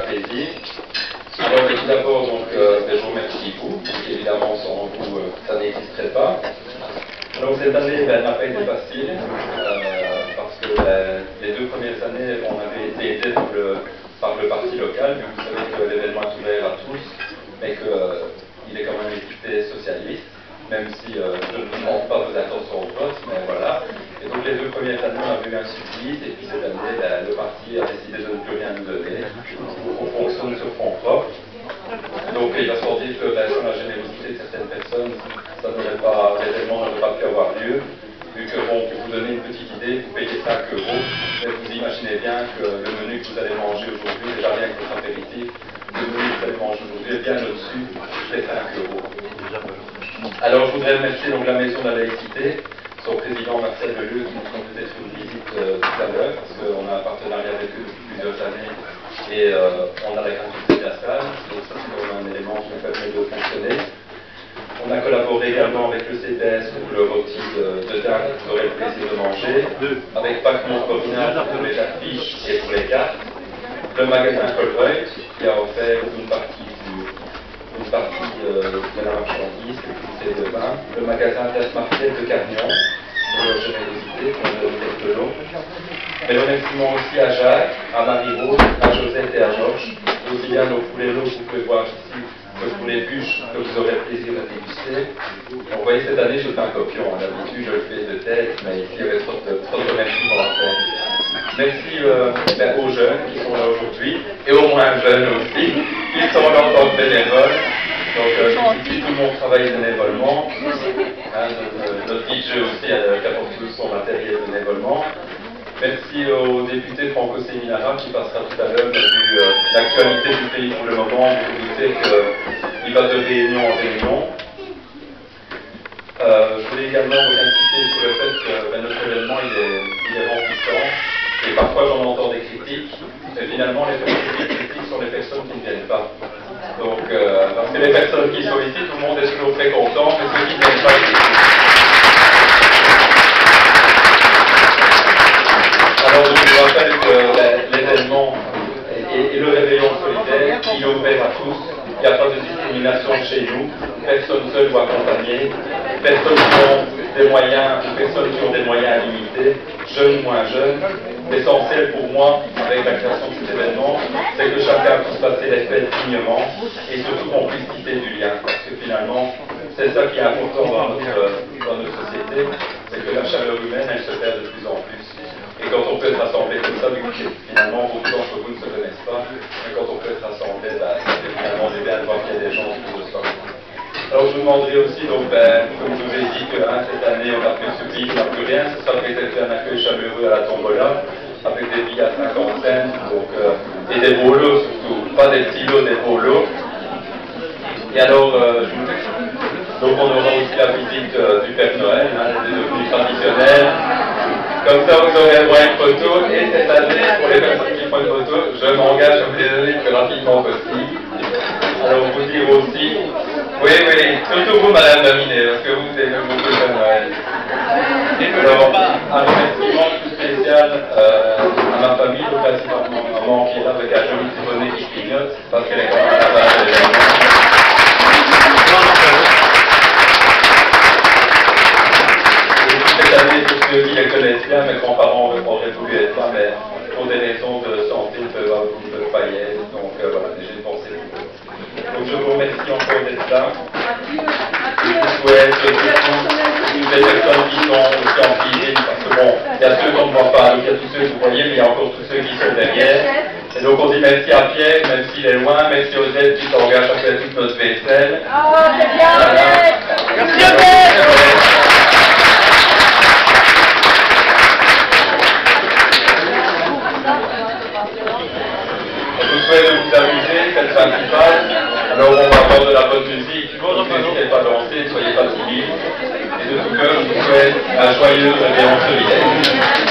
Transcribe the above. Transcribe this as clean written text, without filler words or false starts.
plaisir. Alors tout d'abord, donc, je vous remercie vous, évidemment sans vous ça n'existerait pas. Donc cette année n'a pas été facile, parce que les 2 premières années on avait été aidés par le parti local, mais vous savez que l'événement est ouvert à tous, mais qu'il est quand même équipé socialiste, même si je ne vous demande pas vos intentions au vote, mais voilà. Et donc les 2 premières années on a eu un subside, et puis cette année le parti a décidé de ne plus rien nous donner, on fonctionne sur fonds propres. Donc il va sans dire que sans la générosité de certaines personnes, l'événement n'aurait pas pu avoir lieu, vu que bon, pour vous donner une petite idée, vous payez 5 €, mais vous imaginez bien que le menu que vous allez manger aujourd'hui, déjà rien que votre apéritif, le menu que vous allez manger aujourd'hui est bien au-dessus des 5 €. Alors je voudrais remercier donc la Maison de la Laïcité, son président Marcel Deleu qui nous ont peut-être une visite tout à l'heure, parce qu'on a un partenariat avec eux depuis plusieurs années et on a la gratuité de la salle, donc ça c'est vraiment un élément qui nous permet de fonctionner. On a collaboré également avec le CPS pour le rôti de dinde que vous aurez le plaisir de manger, avec Pâques Montcornet pour les affiches et pour les cartes, le magasin Colruyt qui a offert une partie de la marchandise, les bouteilles de vin, le magasin Terre Marquette de Carnion, pour leur générosité, pour leur de l'eau. Mais remerciements aussi à Jacques, à Marie-Rose, à Josette et à Georges, aussi bien nos poulets l'eau que vous pouvez voir ici, que pour les bûches que vous aurez le plaisir de déguster. Donc, vous voyez, cette année, je fais un copion. D'habitude, je le fais de tête, mais ici, il y avait trop de remerciements à faire. Merci aux jeunes qui sont là aujourd'hui, et aux moins jeunes aussi, qui sont là en tant que bénévoles. Donc, ici, tout le monde travaille bénévolement. Notre DJ aussi, qui apporte tout son matériel bénévolement. Merci au député Franco Seminara qui passera tout à l'heure, vu l'actualité du pays pour le moment. Vous vous doutez qu'il va de réunion en réunion. Je voulais également vous insister sur le fait que notre événement il est remplissant et parfois j'en entends des critiques. Et finalement, les personnes qui critiquent sont les personnes qui ne viennent pas. Donc, parce que les personnes qui sont ici, tout le monde est toujours très content, mais ceux qui ne viennent pas ici. Alors je vous rappelle que l'événement et le réveillon solidaire, il est ouvert à tous, il n'y a pas de discrimination chez nous, personne seul doit accompagner, personnes qui ont des moyens, ou personnes qui ont des moyens limités, jeunes, moins jeunes. L'essentiel pour moi, avec la création de cet événement, c'est que chacun puisse passer les fêtes dignement et surtout qu'on puisse tisser du lien, parce que finalement, c'est ça qui est important dans notre société, c'est que la chaleur humaine, elle se perd de plus en plus. Et quand on peut être rassemblé comme ça, finalement, beaucoup d'entre vous ne se connaissent pas, mais quand on peut être rassemblé, ça fait finalement du bien de voir qu'il y a des gens autour de soi. Alors je vous demanderai aussi, donc, comme je vous ai dit, que cette année, on n'a plus de subside, on n'a plus rien, ce sera peut-être un accueil chaleureux à la tombola, avec des billets à 50 cents, donc, et des beaux lots surtout, pas des petits lots, des beaux lots. Et alors, donc on aura aussi la visite du Père Noël, c'est devenu traditionnel. Comme ça, vous aurez le droit à une photo, et cette année, pour les personnes qui font une photo, je m'engage à vous les donner le plus rapidement possible. Alors, vous dire aussi, oui, surtout vous, Madame Dominé, parce que vous aimez beaucoup le Père Noël. Alors, un remerciement tout spécial à ma famille, principalement ma maman qui est là avec un joli petit bonnet qui clignote, parce qu'elle est quand même là-bas à l'événement. Cette année, pour ceux qui les connaissent bien, mes grands-parents auraient voulu être là, mais pour des raisons de santé, ils ne peuvent pas y être. Donc voilà, j'ai pensé pour eux. Donc je vous remercie encore d'être là. Je vous souhaite toutes les personnes qui sont aussi en cuisine, parce que bon, il y a ceux qu'on ne voit pas, donc il y a tous ceux que vous voyez, mais il y a encore tous ceux qui sont derrière. Et donc on dit merci à Pierre, même s'il est loin, merci aux aides qui s'engagent à faire toute notre vaisselle. Oh, c'est bien, voilà. Merci Odette. Je vous souhaite de vous amuser, c'est le principal. Alors on va avoir de la bonne musique, donc n'hésitez pas à danser, ne soyez pas timides. Et de tout cœur, je vous souhaite un joyeux réveillon solidaire.